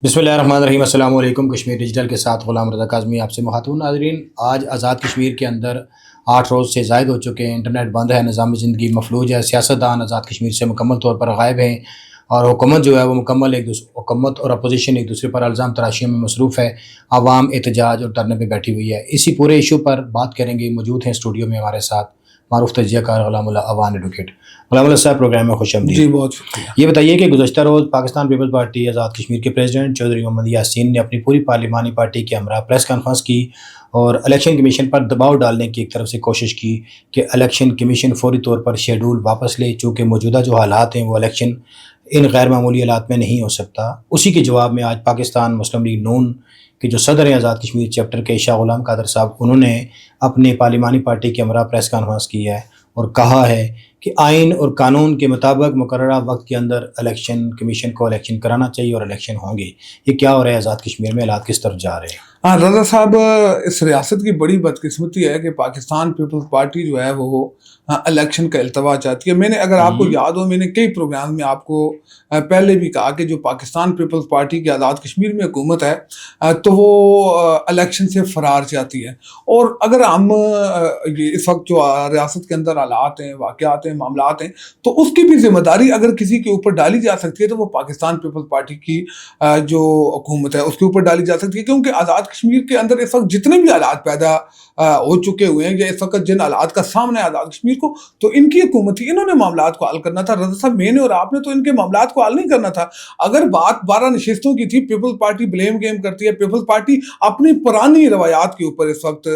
بسم اللہ الرحمن الرحیم۔ السلام علیکم۔ کشمیر ڈیجیٹل کے ساتھ غلام رضا کاظمی آپ سے مخاطب۔ ناظرین، آج آزاد کشمیر کے اندر 8 روز سے زائد ہو چکے ہیں، انٹرنیٹ بند ہے، نظام زندگی مفلوج ہے، سیاستدان آزاد کشمیر سے مکمل طور پر غائب ہیں اور حکومت جو ہے وہ حکومت اور اپوزیشن ایک دوسرے پر الزام تراشیوں میں مصروف ہے، عوام احتجاج اور دھرنے پہ بیٹھی ہوئی ہے۔ اسی پورے ایشو پر بات کریں گے۔ موجود ہیں اسٹوڈیو میں ہمارے ساتھ معروف تجزیہ کار غلام اللہ عوان ایڈوکیٹ۔ غلام اللہ صاحب، پروگرام میں خوش آمدید۔ جی بہت شکریہ۔ یہ بتائیے کہ گزشتہ روز پاکستان پیپلز پارٹی آزاد کشمیر کے پریزیڈنٹ چودھری محمد یاسین نے اپنی پوری پارلیمانی پارٹی کے ہمراہ پریس کانفرنس کی اور الیکشن کمیشن پر دباؤ ڈالنے کی ایک طرف سے کوشش کی کہ الیکشن کمیشن فوری طور پر شیڈول واپس لے، چونکہ موجودہ جو حالات ہیں وہ الیکشن ان غیر معمولی حالات میں نہیں ہو سکتا۔ اسی کے جواب میں آج پاکستان مسلم لیگ نون کے جو صدر ہیں آزاد کشمیر چیپٹر کے شاہ غلام قادر صاحب، انہوں نے اپنے پارلیمانی پارٹی کے ہمراہ پریس کانفرنس کی ہے اور کہا ہے کہ آئین اور قانون کے مطابق مقررہ وقت کے اندر الیکشن کمیشن کو الیکشن کرانا چاہیے اور الیکشن ہوں گے۔ یہ کیا ہو رہا ہے آزاد کشمیر میں؟ حالات کس طرف جا رہے ہیں؟ رضا صاحب، اس ریاست کی بڑی بدقسمتی ہے کہ پاکستان پیپلز پارٹی جو ہے وہ الیکشن کا التوا چاہتی ہے۔ میں نے، اگر آپ کو یاد ہو، میں نے کئی پروگرام میں آپ کو پہلے بھی کہا کہ جو پاکستان پیپلز پارٹی کی آزاد کشمیر میں حکومت ہے تو وہ الیکشن سے فرار چاہتی ہے۔ اور اگر ہم اس وقت جو ریاست کے اندر حالات ہیں، واقعات ہیں، معاملات ہیں، تو اس کی بھی ذمہ داری اگر کسی کے اوپر ڈالی جا سکتی ہے تو وہ پاکستان پیپلز پارٹی کی جو حکومت ہے اس کے اوپر ڈالی جا سکتی ہے، کیونکہ آزاد کشمیر کے اندر اس وقت جتنے بھی حالات پیدا ہو چکے ہوئے ہیں یا اس وقت جن حالات کا سامنا ہے آزاد کشمیر کو، تو ان کی حکومت ہی، انہوں نے معاملات کو حل کرنا تھا۔ رضا صاحب، میں نے اور آپ نے تو ان کے معاملات کو حل نہیں کرنا تھا۔ اگر بات 12 نشستوں کی تھی، پیپلز پارٹی بلیم گیم کرتی ہے، پیپلز پارٹی اپنی پرانی روایات کے اوپر اس وقت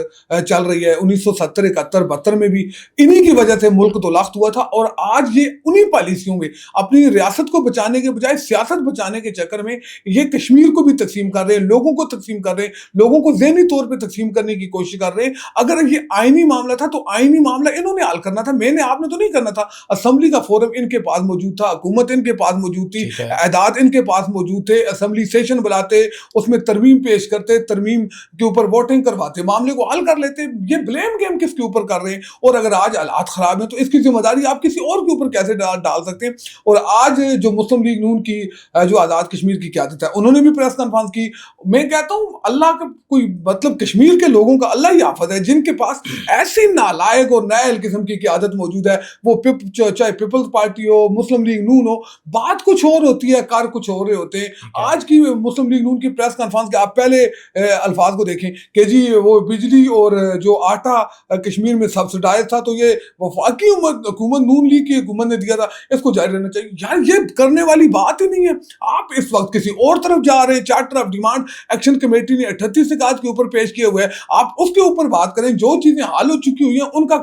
چل رہی ہے۔ 1970، 71، 72 میں بھی انہی کی وجہ سے ملک تو لخت ہوا تھا، اور آج یہ انہی پالیسیوں میں اپنی ریاست کو بچانے کے بجائے سیاست بچانے کے چکر میں یہ کشمیر کو بھی تقسیم کر رہے ہیں، لوگوں کو تقسیم کر رہے ہیں، لوگوں کو ذہنی طور پہ تقسیم کرنے کی کوشش کر رہے ہیں۔ اگر یہ آئینی معاملہ تھا تو آئینی معاملہ انہوں نے حل کرنا تھا، میں نے، آپ نے تو نہیں کرنا تھا۔ اسمبلی کا فورم ان کے پاس موجود تھا، حکومت ان کے پاس موجود تھی، اعداد ان کے پاس موجود تھے، اسمبلی سیشن بلاتے، اس میں ترمیم پیش کرتے، ترمیم کے اوپر ووٹنگ کرواتے، معاملے کو حل کر لیتے۔ یہ بلیم گیم کس کے اوپر کر رہے ہیں؟ اور اگر آج حالات خراب ہیں تو اس کی ذمہ داری آپ کسی اور کے اوپر کیسے ڈال سکتے ہیں؟ اور آج جو مسلم لیگ نون کی جو آزاد کشمیر کی قیادت ہے، انہوں نے بھی پریس کانفرنس کی۔ میں کہتا ہوں اللہ کا کوئی مطلب کشمیر کے لوگوں کا اللہ ہی حافظ ہے، جن کے پاس ایسی نالائق اور نائل قسم کی قیادت موجود ہے۔ وہ چاہے پیپلز پارٹی ہو، مسلم لیگ نون ہو، بات کچھ اور ہوتی ہے، کار کچھ اور ہوتے ہیں۔ آج کی مسلم لیگ نون کی پریس کانفرنس کے آپ پہلے الفاظ کو دیکھیں کہ جی وہ بجلی اور جو آٹا کشمیر میں سبسڈائز تھا تو یہ وفاقی حکومت نون لیگ کی حکومت نے دیا تھا، اس کو جاری رہنا چاہیے۔ یار یہ کرنے والی بات ہی نہیں ہے۔ آپ اس وقت کسی اور طرف جا رہے ہیں۔ Charter of demand action committee نے 38 نکات کے اوپر پیش کیے ہوئے ہیں، آپ اس کے اوپر بات کریں۔ جو چیزیں حل ہو چکی ہوئی ہیں ان کا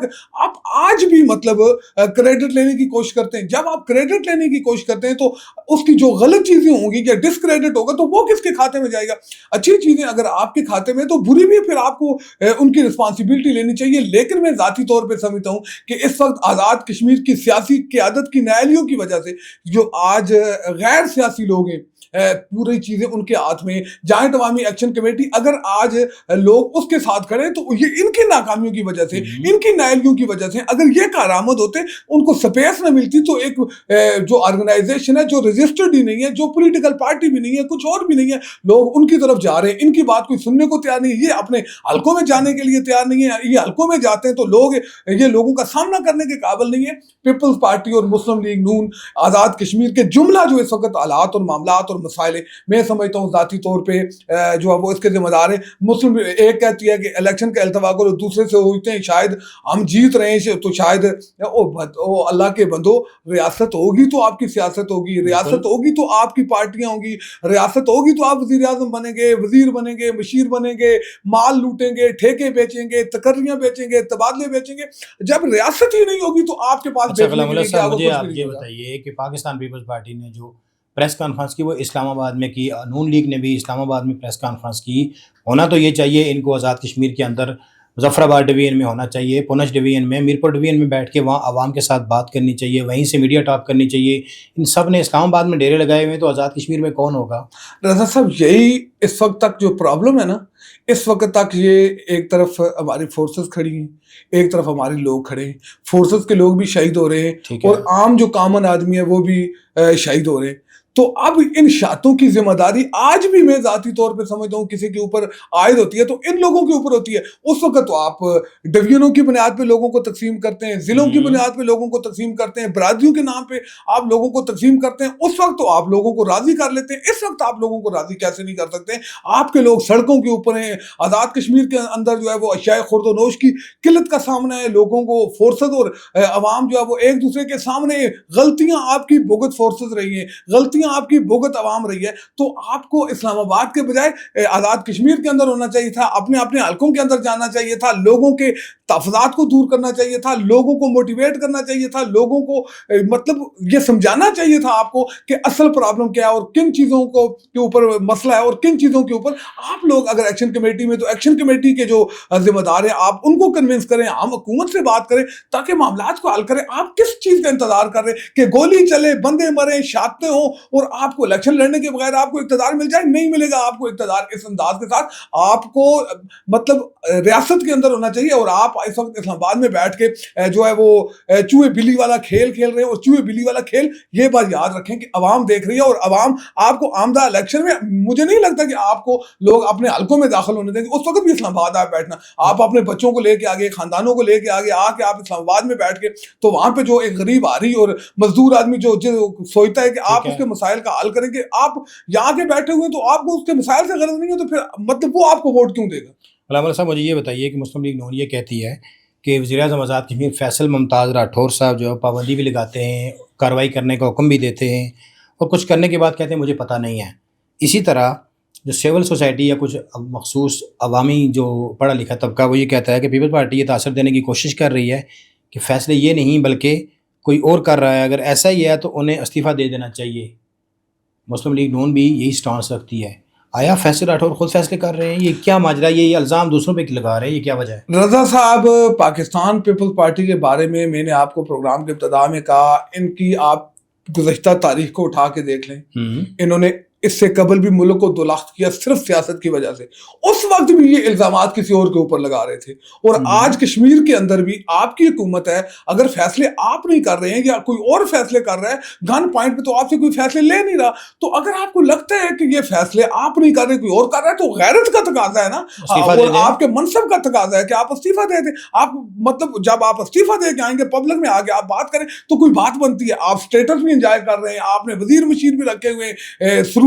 آپ آج بھی مطلب کریڈٹ لینے کی کوشش کرتے ہیں۔ جب آپ کریڈٹ لینے کی کوشش کرتے ہیں تو اس کی جو غلط چیزیں ہوں گی یا ڈسکریڈٹ ہوگا تو وہ کس کے کھاتے میں جائے گا؟ اچھی چیزیں اگر آپ کے کھاتے میں تو بری بھی پھر آپ کو ان کی رسپانسبلٹی لینی چاہیے۔ لیکن میں ذاتی طور پہ سمجھتا ہوں کہ اس وقت آزاد کشمیر کی سیاسی قیادت کی نااہلیوں کی وجہ سے جو آج غیر سیاسی لوگ ہیں، پوری چیزیں ان کے ہاتھ میں۔ جوائنٹ عوامی ایکشن کمیٹی اگر آج لوگ اس کے ساتھ کھڑے تو یہ ان کی ناکامیوں کی وجہ سے، ان کی نااہلیوں کی وجہ سے، اگر یہ کارآمد ہوتے، ان کو سپیس نہ ملتی تو ایک جو آرگنائزیشن ہے جو رجسٹرڈ ہی نہیں ہے، جو پولیٹیکل پارٹی بھی نہیں ہے، کچھ اور بھی نہیں ہے، لوگ ان کی طرف جا رہے ہیں، ان کی بات کوئی سننے کو تیار نہیں ہے، یہ اپنے حلقوں میں جانے کے لیے تیار نہیں ہے۔ یہ حلقوں میں جاتے ہیں تو لوگ یہ لوگوں کا سامنا کرنے کے قابل نہیں ہے۔ پیپلز پارٹی اور مسلم لیگ نون آزاد کشمیر کے جملہ جو اس وقت حالات اور معاملات اور مسائل، میں سمجھتا ہوں ذاتی طور پہ جو ہے وہ اس کے ذمہ دار ہیں۔ مسلم ایک کہتی ہے کہ الیکشن کا التوا کرو، دوسرے سے ہوتے ہیں شاید ہم جیت رہے ہیں تو شاید اللہ کے بندو، ریاست ہوگی تو آپ کی سیاست ہوگی، ریاست ہوگی تو آپ کی پارٹیاں ہوں گی، ریاست ہوگی تو آپ وزیر اعظم بنیں گے، وزیر بنیں گے، مشیر بنیں گے، مال لوٹیں گے، ٹھیکے بیچیں گے، تقرریاں بیچیں گے، تبادلے بیچیں گے۔ جب ریاست ہی نہیں ہوگی تو آپ کے پاس بیچنے کے لیے کیا ہوگا؟ مجھے آپ یہ بتائیے کہ پاکستان پیپلز پارٹی نے جو پریس کانفرنس کی وہ اسلام آباد میں کی، نون لیگ نے بھی اسلام آباد میں پریس کانفرنس کی۔ ہونا تو یہ چاہیے ان کو آزاد کشمیر کے اندر مظفر آباد ڈویژن میں ہونا چاہیے، پونچھ ڈویژن میں، میرپور ڈویژن میں بیٹھ کے وہاں عوام کے ساتھ بات کرنی چاہیے، وہیں سے میڈیا ٹاک کرنی چاہیے۔ ان سب نے اسلام آباد میں ڈیرے لگائے ہوئے، تو آزاد کشمیر میں کون ہوگا؟ رضا صاحب، یہی اس وقت تک جو پرابلم ہے نا، اس وقت تک یہ ایک طرف ہماری فورسز کھڑی ہیں، ایک طرف ہمارے لوگ کھڑے ہیں، فورسز کے لوگ بھی شہید ہو رہے ہیں اور عام جو کامن آدمی ہے وہ بھی شہید ہو رہے ہیں۔ تو اب ان شاتوں کی ذمہ داری آج بھی میں ذاتی طور پہ سمجھتا ہوں کسی کے اوپر عائد ہوتی ہے تو ان لوگوں کے اوپر ہوتی ہے. اس وقت تو آپ ڈویژنوں کی بنیاد پہ لوگوں کو تقسیم کرتے ہیں, ضلعوں کی بنیاد پہ لوگوں کو تقسیم کرتے ہیں, برادریوں کے نام پہ آپ لوگوں کو تقسیم کرتے ہیں. اس وقت تو آپ لوگوں کو راضی کر لیتے ہیں, اس وقت آپ لوگوں کو راضی کیسے نہیں کر سکتے؟ آپ کے لوگ سڑکوں کے اوپر ہیں. آزاد کشمیر کے اندر جو ہے وہ اشیاء خورد و نوش کی قلت کا سامنا ہے, لوگوں کو فورسز اور عوام جو ہے وہ ایک دوسرے کے سامنے, غلطیاں آپ کی بھگت فورسز رہی ہیں, غلطیاں آپ کی بھگت عوام رہی ہے. تو آپ کو اسلام آباد کے بجائے آزاد کشمیر کے اندر ہونا چاہیے تھا, اپنے اپنے حلقوں کے اندر جانا چاہیے تھا, لوگوں کے تفضات کو دور کرنا چاہیے تھا, لوگوں کو موٹیویٹ کرنا چاہیے تھا, لوگوں کو مطلب یہ سمجھانا چاہیے تھا آپ کو کہ اصل پرابلم کیا ہے اور کن چیزوں کو کے اوپر مسئلہ ہے اور کن چیزوں کے اوپر آپ لوگ اگر ایکشن کمیٹی میں تو ایکشن کمیٹی کے جو ذمہ دار ہیں آپ ان کو کنونس کریں, ہم حکومت سے بات کریں تاکہ معاملات کو حل کریں. آپ کس چیز کا انتظار کر رہے ہیں کہ گولی چلے, بندے مریں, شاتیں ہوں اور آپ کو الیکشن لڑنے کے بغیر آپ کو اقتدار مل جائے؟ نہیں ملے گا آپ کو اقتدار اس انداز کے ساتھ. آپ کو مطلب ریاست کے اندر ہونا چاہیے اور آپ اس وقت اسلام آباد میں بیٹھ کے جو ہے وہ چوہے بلی والا کھیل کھیل رہے ہیں. اور چوہے بلی والا کھیل یہ بات یاد رکھیں کہ عوام دیکھ رہی ہے اور عوام آپ کو آمدہ الیکشن میں مجھے نہیں لگتا کہ آپ کو لوگ اپنے حلقوں میں داخل ہونے دیں گے. اس وقت بھی اسلام آباد آپ بیٹھنا, آپ اپنے بچوں کو لے کے آگے, خاندانوں کو لے کے آگے آ کے آپ اسلام آباد میں بیٹھ کے تو وہاں پہ جو ایک غریب آ رہی اور مزدور آدمی جو سوچتا ہے کہ آپ اس کے مسائل کا حل کریں گے, آپ یہاں کے بیٹھے ہوئے ہیں تو آپ کو اس کے مسائل سے غرض نہیں ہے تو پھر مطلب وہ آپ کو ووٹ کیوں دے گا؟ علامہ صاحب مجھے یہ بتائیے کہ مسلم لیگ نون یہ کہتی ہے کہ وزیر اعظم آزاد کشمیر فیصل ممتاز راٹھور صاحب جو ہے پابندی بھی لگاتے ہیں, کارروائی کرنے کا حکم بھی دیتے ہیں اور کچھ کرنے کے بعد کہتے ہیں مجھے پتہ نہیں ہے. اسی طرح جو سول سوسائٹی یا کچھ مخصوص عوامی جو پڑھا لکھا طبقہ وہ یہ کہتا ہے کہ پیپلز پارٹی یہ تاثر دینے کی کوشش کر رہی ہے کہ فیصلے یہ نہیں بلکہ کوئی اور کر رہا ہے, اگر ایسا ہی ہے تو انہیں استعفیٰ دے دینا چاہیے. مسلم لیگ نون بھی یہی سٹانس رکھتی ہے. آیا فیصل راٹھور خود فیصلے کر رہے ہیں؟ یہ کیا ماجرا, یہ الزام دوسروں پہ لگا رہے ہیں, یہ کیا وجہ ہے؟ رضا صاحب, پاکستان پیپلز پارٹی کے بارے میں نے آپ کو پروگرام کے ابتدا میں کہا, ان کی آپ گزشتہ تاریخ کو اٹھا کے دیکھ لیں, انہوں نے اس سے قبل بھی ملک کو دولخت کیا صرف سیاست کی وجہ سے. اس وقت بھی یہ الزامات کسی اور کے اوپر لگا رہے تھے. اور آج کشمیر کے اندر بھی آپ کی حکومت ہے, اگر فیصلے آپ نہیں کر رہے ہیں یا کوئی اور فیصلے کر رہا ہے, گن پوائنٹ پہ تو آپ سے کوئی فیصلے لے نہیں رہا, تو اگر آپ کو لگتا ہے کہ یہ فیصلے آپ نہیں کر رہے کوئی اور کر رہا ہے تو غیرت کا تقاضا ہے نا, اور آپ کے منصب کا تقاضا ہے کہ آپ استعفیٰ دے دیں. آپ مطلب جب آپ استعفیٰ دے کے آئیں گے پبلک میں آگے آپ بات کریں تو کوئی بات بنتی ہے. آپ اسٹیٹس بھی انجوائے کر رہے ہیں, آپ نے وزیر مشیر بھی رکھے ہوئے ہیں,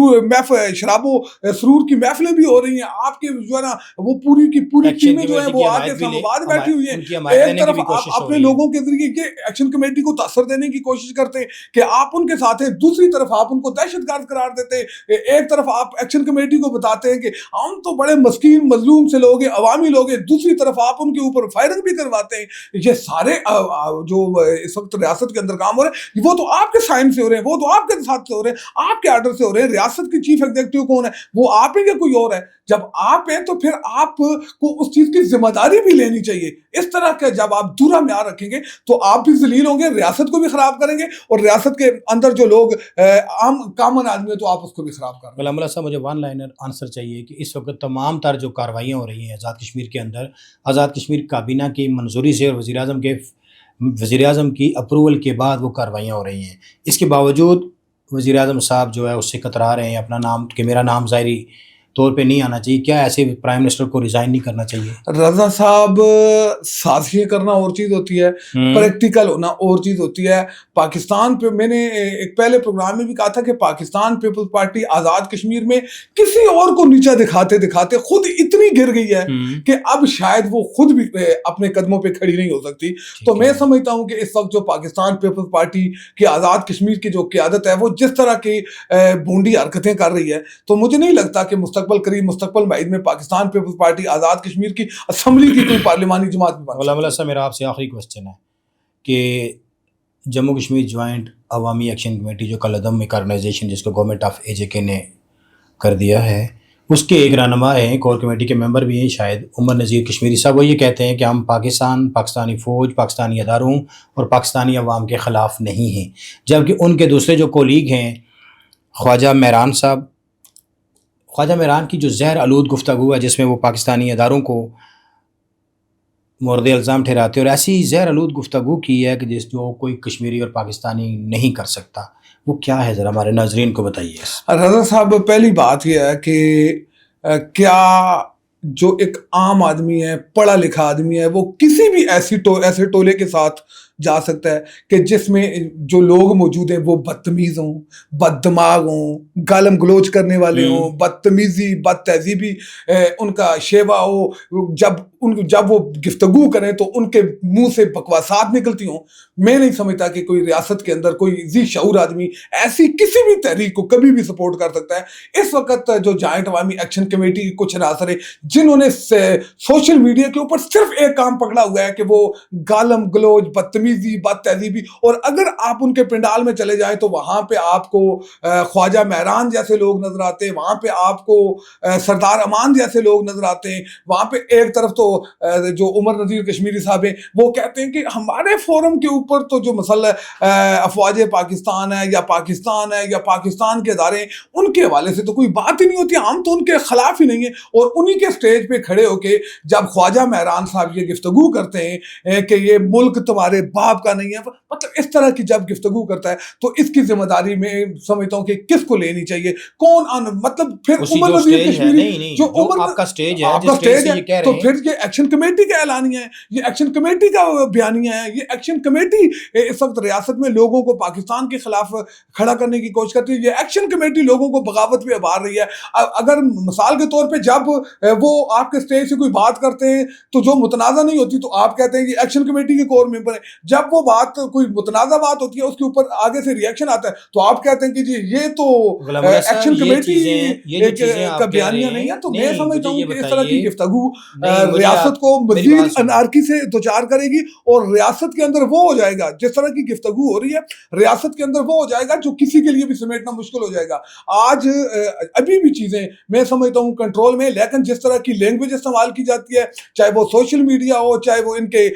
شراب و سرور کی محفلیں بھی ہو رہی ہیں, آپ کے جو ہے نا وہ پوری کی پوری ٹیمیں جو ہیں وہ آ کے اسلام آباد بیٹھی ہوئی ہیں. ایک طرف آپ اپنے لوگوں کے ذریعے یہ ایکشن کمیٹی کو تاثر دینے کی کوشش کرتے ہیں کہ آپ ان کے ساتھ ہیں, دوسری طرف آپ ان کو دہشت گرد قرار دیتے ہیں. ایک طرف آپ ایکشن کمیٹی کو بتاتے ہیں کہ ہم تو بڑے مسکین مظلوم سے لوگ ہیں, عوامی لوگ ہیں, دوسری طرف آپ ان کے اوپر فائرنگ بھی کرواتے ہیں. یہ سارے جو اس وقت ریاست کے اندر کام ہو رہے ہیں وہ تو آپ کے سائن سے ہو رہے ہیں, وہ تو آپ کے ساتھ سے ہو رہے ہیں, آپ کے آرڈر سے ہو رہے ہیں. ریاست کی چیف ایگزیکٹو کون ہے؟ وہ آپ ہیں یا کوئی اور ہے؟ جب آپ ہیں تو پھر آپ کو اس چیز کی ذمہ داری بھی لینی چاہیے. اس طرح کے جب آپ دورہ معیار رکھیں گے تو آپ بھی ذلیل ہوں گے, ریاست کو بھی خراب کریں گے, اور ریاست کے اندر جو لوگ عام کامن آدمی ہیں تو آپ اس کو بھی خراب کریں گے. غلام اللہ صاحب مجھے ون لائنر آنسر چاہیے کہ اس وقت تمام تر جو کاروائیاں ہو رہی ہیں آزاد کشمیر کے اندر, آزاد کشمیر کابینہ کی منظوری سے اور وزیر اعظم کی اپروول کے بعد وہ کاروائیاں ہو رہی ہیں, اس کے باوجود وزیر اعظم صاحب جو ہے اس سے کترا رہے ہیں اپنا نام کہ میرا نام ظاہری طور پہ نہیں آنا چاہیے. کیا ایسے پرائم منسٹر کو ریزائن نہیں کرنا چاہیے؟ رضا صاحب, سازشیں کرنا اور چیز ہوتی ہے, پریکٹیکل ہونا اور چیز ہوتی ہے. پاکستان پہ میں نے ایک پہلے پروگرام میں بھی کہا تھا کہ پاکستان پیپلز پارٹی آزاد کشمیر میں کسی اور کو نیچا دکھاتے دکھاتے خود اتنی گر گئی ہے کہ اب شاید وہ خود بھی اپنے قدموں پہ کھڑی نہیں ہو سکتی. تو میں سمجھتا ہوں کہ اس وقت جو پاکستان پیپلز پارٹی کی آزاد کشمیر کی جو قیادت ہے وہ جس طرح کی بھونڈی حرکتیں کر رہی ہے, تو مجھے نہیں لگتا کہ مستقبل قریب مستقبل بعید میں پاکستان پیپلز پارٹی آزاد کشمیر کی اسمبلی کی کوئی پارلیمانی جماعت بھی بن. غلام اللہ صاحب میرا آپ سے آخری کوسچن ہے کہ جموں کشمیر جوائنٹ عوامی ایکشن کمیٹی جو کالعدم ایک آرگنائزیشن جس کو گورنمنٹ آف اے جے کے نے کر دیا ہے, اس کے ایک رہنما ہیں, کور کمیٹی کے ممبر بھی ہیں شاید, عمر نذیر کشمیری صاحب. وہ یہ کہتے ہیں کہ ہم پاکستانی فوج, پاکستانی اداروں اور پاکستانی عوام کے خلاف نہیں ہیں, جبکہ ان کے دوسرے جو کولیگ ہیں خواجہ مہران صاحب, خواجہ مہران کی جو زہر آلود گفتگو ہے جس میں وہ پاکستانی اداروں کو مورد الزام ٹھہراتے اور ایسی زہر آلود گفتگو کی ہے کہ جو کوئی کشمیری اور پاکستانی نہیں کر سکتا. وہ کیا ہے ذرا ہمارے ناظرین کو بتائیے. رضا صاحب پہلی بات یہ ہے کہ کیا جو ایک عام آدمی ہے پڑھا لکھا آدمی ہے وہ کسی بھی ایسے ٹولے کے ساتھ جا سکتا ہے کہ جس میں جو لوگ موجود ہیں وہ بدتمیز ہوں, بد دماغ ہوں, گالم گلوچ کرنے والے ہوں, بدتمیزی بد تہذیبی ان کا شیوا ہو, جب وہ گفتگو کریں تو ان کے منہ سے بکواسات نکلتی ہوں. میں نہیں سمجھتا کہ کوئی ریاست کے اندر کوئی ذی شعور آدمی ایسی کسی بھی تحریک کو کبھی بھی سپورٹ کر سکتا ہے. اس وقت جو جوائنٹ عوامی ایکشن کمیٹی کی کچھ عناصر جنہوں نے سوشل میڈیا کے اوپر صرف ایک کام پکڑا ہوا ہے کہ وہ گالم گلوچ بدتمیزی بد تہذیبی, اور اگر آپ ان کے پنڈال میں چلے جائیں تو وہاں پہ آپ کو خواجہ مہران جیسے لوگ نظر آتے ہیں, وہاں پہ آپ کو سردار امان جیسے لوگ نظر آتے ہیں. وہاں پہ ایک طرف تو جو عمر نذیر کشمیری صاحب ہیں وہ کہتے ہیں کہ ہمارے فورم کے اوپر تو جو مسئلہ افواج پاکستان ہے یا پاکستان کے ادارے ہیں ان کے حوالے سے تو کوئی بات ہی نہیں ہوتی, ہم تو ان کے خلاف ہی نہیں ہیں. اور انہی کے سٹیج پہ کھڑے ہو کے جب خواجہ مہران صاحب یہ گفتگو کرتے ہیں کہ یہ ملک تمہارے باپ کا نہیں ہے, مطلب اس طرح کی جب گفتگو کرتا ہے تو اس کی ذمہ داری میں سمجھتا ہوں کہ کس کو لینی چاہیے, مطلب پھر عمر نذیر کشمیری جو آپ کا سٹیج ہے تو پھر یہ ایکشن کمیٹی کا اعلانیہ ہے, یہ ایکشن کمیٹی کا بیانیہ ہے. یہ ایکشن کمیٹی اس وقت ریاست میں لوگوں کو پاکستان کے خلاف کھڑا کرنے کی کوشش کرتی ہے. یہ ایکشن کمیٹی لوگوں کو بغاوت پہ ابھار رہی ہے. اگر مثال کے طور پہ جب وہ آپ کے سٹیج سے کوئی بات کرتے ہیں تو جو متنازع نہیں ہوتی تو آپ کہتے ہیں کہ ایکشن کمیٹی کے کور ممبر ہیں, جب وہ بات کوئی متنازع بات ہوتی ہے اس کے اوپر آگے سے ریئیکشن آتا ہے تو آپ کہتے ہیں کہ جی یہ تو ایکشن کمیٹی کا بیانیہ نہیں ہے. تو میں سمجھتا ہوں کہ اس طرح کی گفتگو ریاست کو مزید انارکی سے دوچار کرے گی, اور ریاست کے اندر وہ ہو جائے گا جس طرح کی گفتگو ہو رہی ہے, ریاست کے اندر وہ ہو جائے گا جو کسی کے لیے بھی سمیٹنا مشکل ہو جائے گا. آج ابھی بھی چیزیں میں سمجھتا ہوں کنٹرول میں, لیکن جس طرح کی لینگویج استعمال کی جاتی ہے, چاہے وہ سوشل میڈیا ہو, چاہے وہ ان کے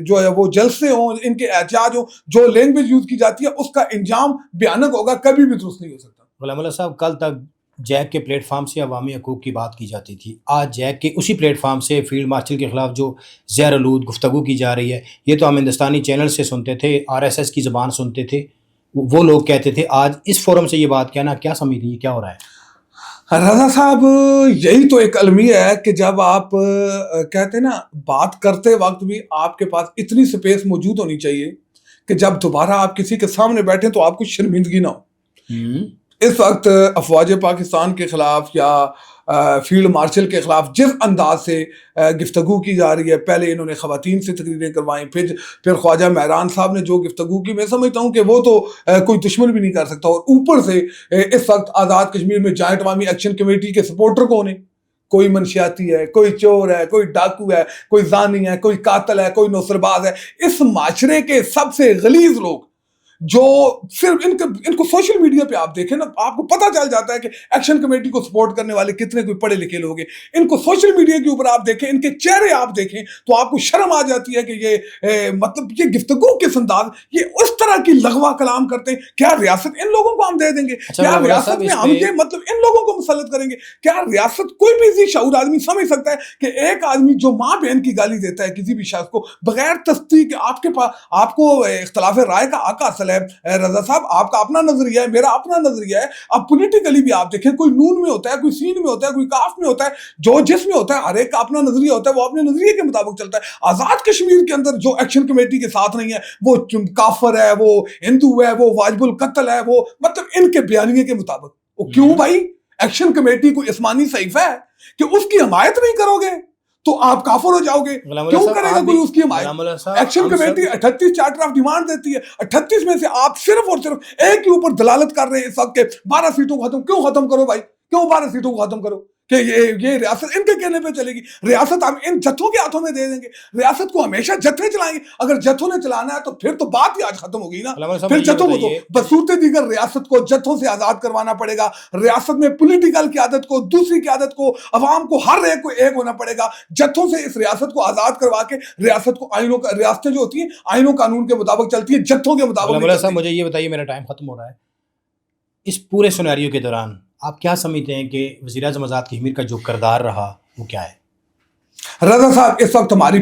جو ہے وہ جلسے ہوں, ان کے احتجاج ہوں, جو لینگویج یوز کی جاتی ہے اس کا انجام بھیانک ہوگا, کبھی بھی درست نہیں ہو سکتا. غلام اللہ صاحب, کل تک جیک کے پلیٹ فارم سے عوامی حقوق کی بات کی جاتی تھی, آج جیک کے اسی پلیٹ فارم سے فیلڈ مارشل کے خلاف جو زہر آلود گفتگو کی جا رہی ہے, یہ تو ہم ہندوستانی چینل سے سنتے تھے, RSS کی زبان سنتے تھے, وہ لوگ کہتے تھے, آج اس فورم سے یہ بات کہنا کیا سمجھتی ہے, کیا ہو رہا ہے؟ رضا صاحب یہی تو ایک المیہ ہے کہ جب آپ کہتے ہیں نا بات کرتے وقت بھی آپ کے پاس اتنی سپیس موجود ہونی چاہیے کہ جب دوبارہ آپ کسی کے سامنے بیٹھیں تو آپ کو شرمندگی نہ ہو. اس وقت افواج پاکستان کے خلاف یا فیلڈ مارشل کے خلاف جس انداز سے گفتگو کی جا رہی ہے, پہلے انہوں نے خواتین سے تقریریں کروائیں, پھر خواجہ مہران صاحب نے جو گفتگو کی, میں سمجھتا ہوں کہ وہ تو کوئی دشمن بھی نہیں کر سکتا. اور اوپر سے اس وقت آزاد کشمیر میں جوائنٹ عوامی ایکشن کمیٹی کے سپورٹر کون ہیں؟ کوئی منشیاتی ہے, کوئی چور ہے, کوئی ڈاکو ہے, کوئی زانی ہے, کوئی قاتل ہے, کوئی نوسرباز ہے. اس معاشرے کے سب سے غلیظ لوگ جو صرف ان کو سوشل میڈیا پہ آپ دیکھیں نا, آپ کو پتہ چل جاتا ہے کہ ایکشن کمیٹی کو سپورٹ کرنے والے کتنے کوئی پڑھے لکھے لوگ ہیں. ان کو سوشل میڈیا کے اوپر آپ دیکھیں, ان کے چہرے آپ دیکھیں تو آپ کو شرم آ جاتی ہے کہ یہ مطلب یہ گفتگو کس انداز, یہ اس طرح کی لغوا کلام کرتے ہیں. کیا ریاست ان لوگوں کو ہم دے دیں گے؟ کیا ریاست میں ہم یہ مطلب ان لوگوں کو مسلط کریں گے؟ کیا ریاست کوئی بھی ذی شعور آدمی سمجھ سکتا ہے کہ ایک آدمی جو ماں بہن کی گالی دیتا ہے کسی بھی شخص کو بغیر تصدیق, آپ کے پاس آپ کو اختلاف رائے کا حق حاصل ہے. رضا صاحب آپ کا اپنا نظریہ ہے, میرا اپنا نظریہ ہے. اب پولیٹیکلی بھی آپ دیکھیں, کوئی نون میں ہوتا ہے, کوئی سین میں ہوتا ہے, کوئی کاف میں ہوتا ہے, جو جس میں ہوتا ہے ہر ایک کا اپنا نظریہ ہوتا ہے, وہ اپنے نظریے کے مطابق چلتا ہے. آزاد کشمیر کے اندر جو ایکشن کمیٹی کے ساتھ نہیں ہے وہ کافر ہے, وہ ہندو ہے, وہ واجب القتل ہے, وہ مطلب ان کے بیانیے کے مطابق. کیوں بھائی؟ ایکشن کمیٹی کو اسمانی صحیفہ ہے کہ اس کی حمایت نہیں کرو گے تو آپ کافر ہو جاؤ گے. کیوں کرے گا کوئی اس کی حمایت؟ Action committee 38 charter of demand دیتی ہے, 38 میں سے آپ صرف اور صرف ایک کے اوپر دلالت کر رہے ہیں اس وقت کے 12 سیٹوں کو کیوں ختم کرو بھائی, کیوں 12 سیٹوں کو ختم کرو کہ یہ ریاست ان کے کہنے پہ چلے گی؟ ریاست ہم ان جتھوں کے ہاتھوں میں دے دیں گے, ریاست کو ہمیشہ جتھے چلائیں گے. اگر جتھوں نے چلانا ہے تو پھر تو بات ہی آج ختم ہو گئی نا. پھر جتھوں کو تو بصورت دیگر ریاست کو جتھوں سے آزاد کروانا پڑے گا. ریاست میں پولیٹیکل قیادت کو, دوسری قیادت کو, عوام کو, ہر ایک کو ایک ہونا پڑے گا. جتھوں سے اس ریاست کو آزاد کروا کے ریاست کو آئینوں کا, ریاستیں جو ہوتی ہیں آئین و قانون کے مطابق چلتی ہیں, جتھوں کے مطابق. مجھے یہ بتائیے, میرا ٹائم ختم ہو رہا ہے, اس پورے سیناریو کے دوران آپ کیا سمجھتے ہیں کہ وزیر اعظم آزاد کشمیر کا جو کردار رہا وہ کیا ہے؟ رضا صاحب اس وقت ہماری